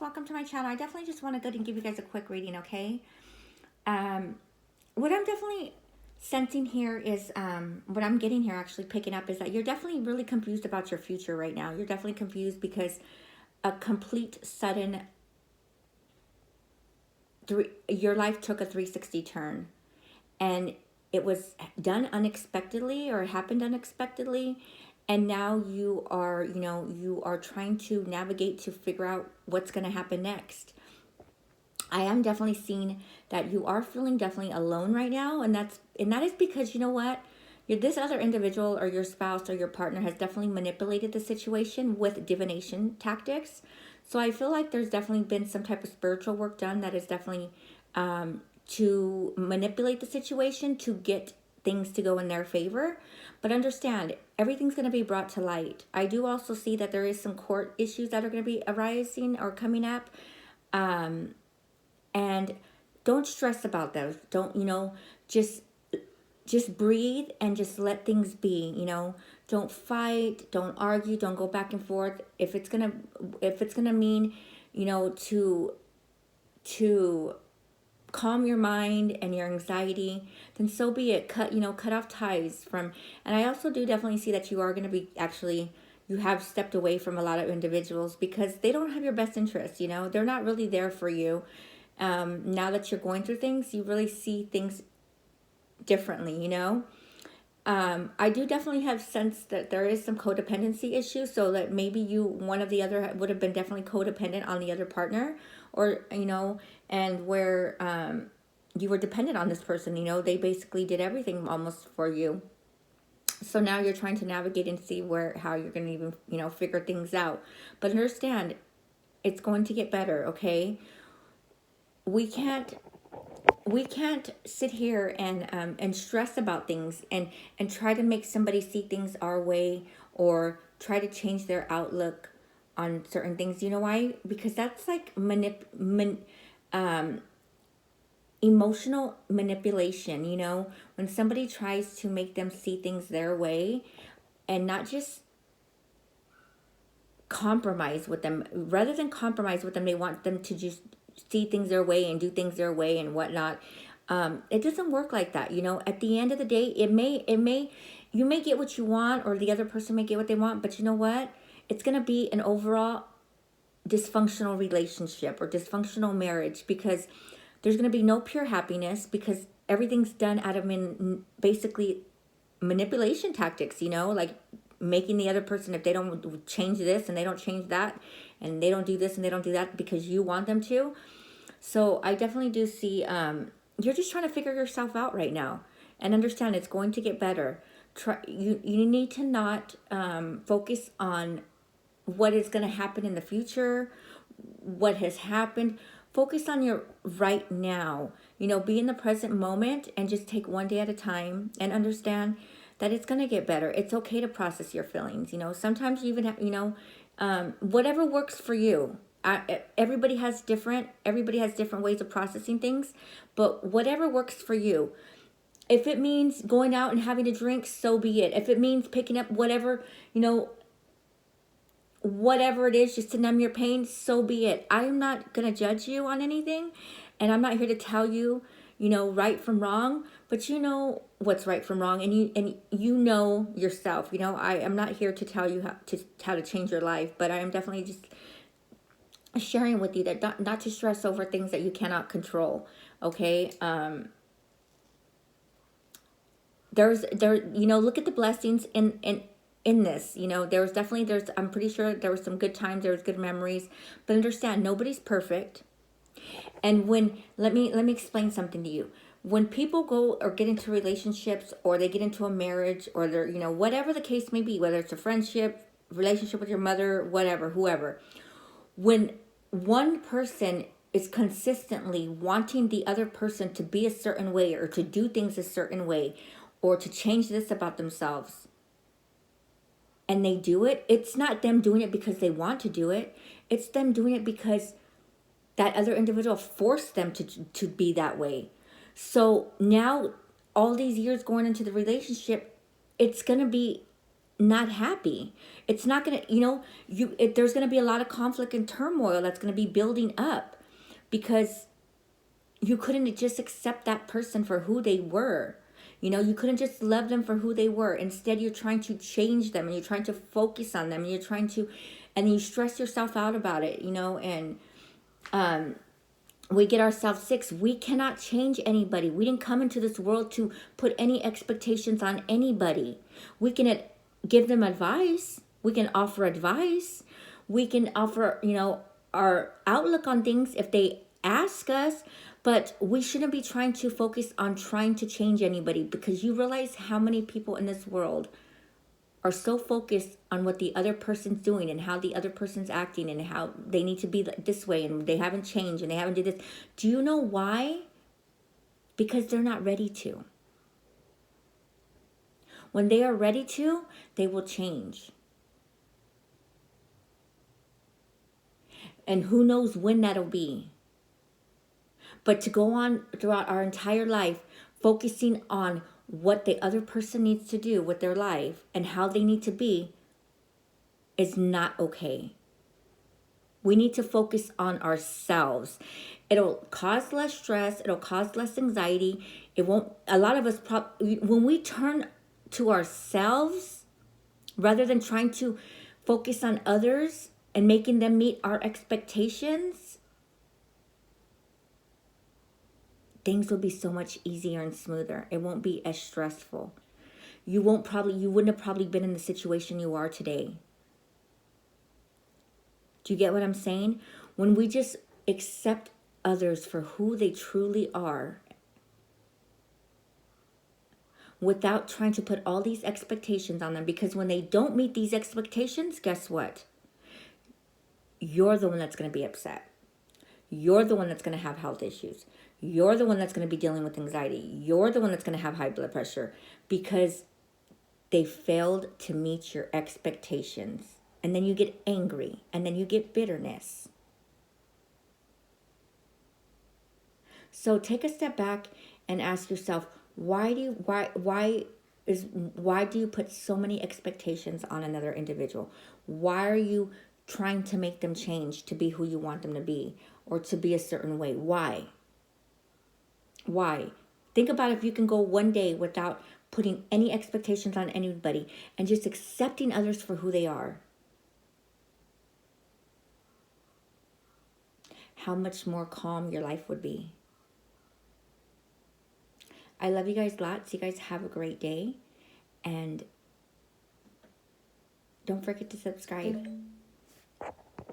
welcome to my channel. I definitely just want to go and give you guys a quick reading, okay? What I'm definitely sensing here is, what I'm getting here, actually picking up, is that you're definitely really confused about your future right now. You're definitely confused because a complete sudden, your life took a 360 turn, and it was done unexpectedly, or it happened unexpectedly, and now you are, you are trying to navigate to figure out what's going to happen next. I am definitely seeing that you are feeling definitely alone right now, and that is because, you know what, this other individual or your spouse or your partner has definitely manipulated the situation with divination tactics. So I feel like there's definitely been some type of spiritual work done that is definitely to manipulate the situation to get things to go in their favor. But understand, everything's going to be brought to light. I do also see that there is some court issues that are going to be arising or coming up. And don't stress about those. Don't, just breathe and just let things be, Don't fight, don't argue, don't go back and forth. If it's going to mean, to calm your mind and your anxiety, then so be it. Cut off ties from. And I also do definitely see that you are going to be, actually, you have stepped away from a lot of individuals because they don't have your best interests. They're not really there for you. Now that you're going through things, you really see things differently. I do definitely have sense that there is some codependency issues, so that maybe one of the other would have been definitely codependent on the other partner, or and where you were dependent on this person. They basically did everything almost for you. So now you're trying to navigate and see how you're going to even figure things out. But understand, it's going to get better. Okay, we can't sit here and stress about things and try to make somebody see things our way, or try to change their outlook on certain things. You know why? Because that's like emotional manipulation. When somebody tries to make them see things their way and not just compromise with them. Rather than compromise with them, they want them to just see things their way and do things their way and whatnot. It doesn't work like that. At the end of the day, you may get what you want, or the other person may get what they want, but you know what? It's going to be an overall dysfunctional relationship or dysfunctional marriage, because there's going to be no pure happiness, because everything's done out of basically manipulation tactics, like making the other person, if they don't change this and they don't change that, and they don't do this and they don't do that because you want them to. So I definitely do see you're just trying to figure yourself out right now, and understand it's going to get better. You need to not focus on what is going to happen in the future, what has happened. Focus on your right now. Be in the present moment and just take one day at a time, and understand that it's going to get better. It's okay to process your feelings. Sometimes you even have, whatever works for you. Everybody has different ways of processing things, but whatever works for you. If it means going out and having a drink, so be it. If it means picking up whatever it is, just to numb your pain, so be it. I'm not going to judge you on anything, and I'm not here to tell you, right from wrong, but you know what's right from wrong, and you know yourself. I am not here to tell you how to change your life, but I am definitely just sharing with you that not to stress over things that you cannot control. Okay. Look at the blessings in this. I'm pretty sure there was some good times, there was good memories, but understand, nobody's perfect. And let me explain something to you. When people go or get into relationships, or they get into a marriage, or they're, whatever the case may be, whether it's a friendship, relationship with your mother, whatever, whoever, when one person is consistently wanting the other person to be a certain way, or to do things a certain way, or to change this about themselves, and they do it, it's not them doing it because they want to do it. It's them doing it because that other individual forced them to be that way. So now, all these years going into the relationship, it's going to be not happy. It's not going to, there's going to be a lot of conflict and turmoil that's going to be building up because you couldn't just accept that person for who they were. You couldn't just love them for who they were. Instead, you're trying to change them and you're trying to focus on them and you're trying to, and you stress yourself out about it, and we get ourselves sick. We cannot change anybody. We didn't come into this world to put any expectations on anybody. We can give them advice. We can offer advice. We can offer, our outlook on things if they ask us, but we shouldn't be trying to focus on trying to change anybody, because you realize how many people in this world are so focused on what the other person's doing and how the other person's acting and how they need to be this way and they haven't changed and they haven't did this. Do you know why? Because they're not ready to. When they are ready to, they will change. And who knows when that'll be. But to go on throughout our entire life focusing on what the other person needs to do with their life and how they need to be is not okay. We need to focus on ourselves. It'll cause less stress. It'll cause less anxiety. It won't, a lot of us, when we turn to ourselves, rather than trying to focus on others and making them meet our expectations, things will be so much easier and smoother. It won't be as stressful. You wouldn't have probably been in the situation you are today. Do you get what I'm saying? When we just accept others for who they truly are, without trying to put all these expectations on them, because when they don't meet these expectations, guess what? You're the one that's going to be upset. You're the one that's going to have health issues. You're the one that's going to be dealing with anxiety. You're the one that's going to have high blood pressure because they failed to meet your expectations. And then you get angry, and then you get bitterness. So take a step back and ask yourself, why do you put so many expectations on another individual? Why are you trying to make them change to be who you want them to be or to be a certain way? Why? Think about if you can go one day without putting any expectations on anybody and just accepting others for who they are. How much more calm your life would be. I love you guys lots. You guys have a great day. And don't forget to subscribe.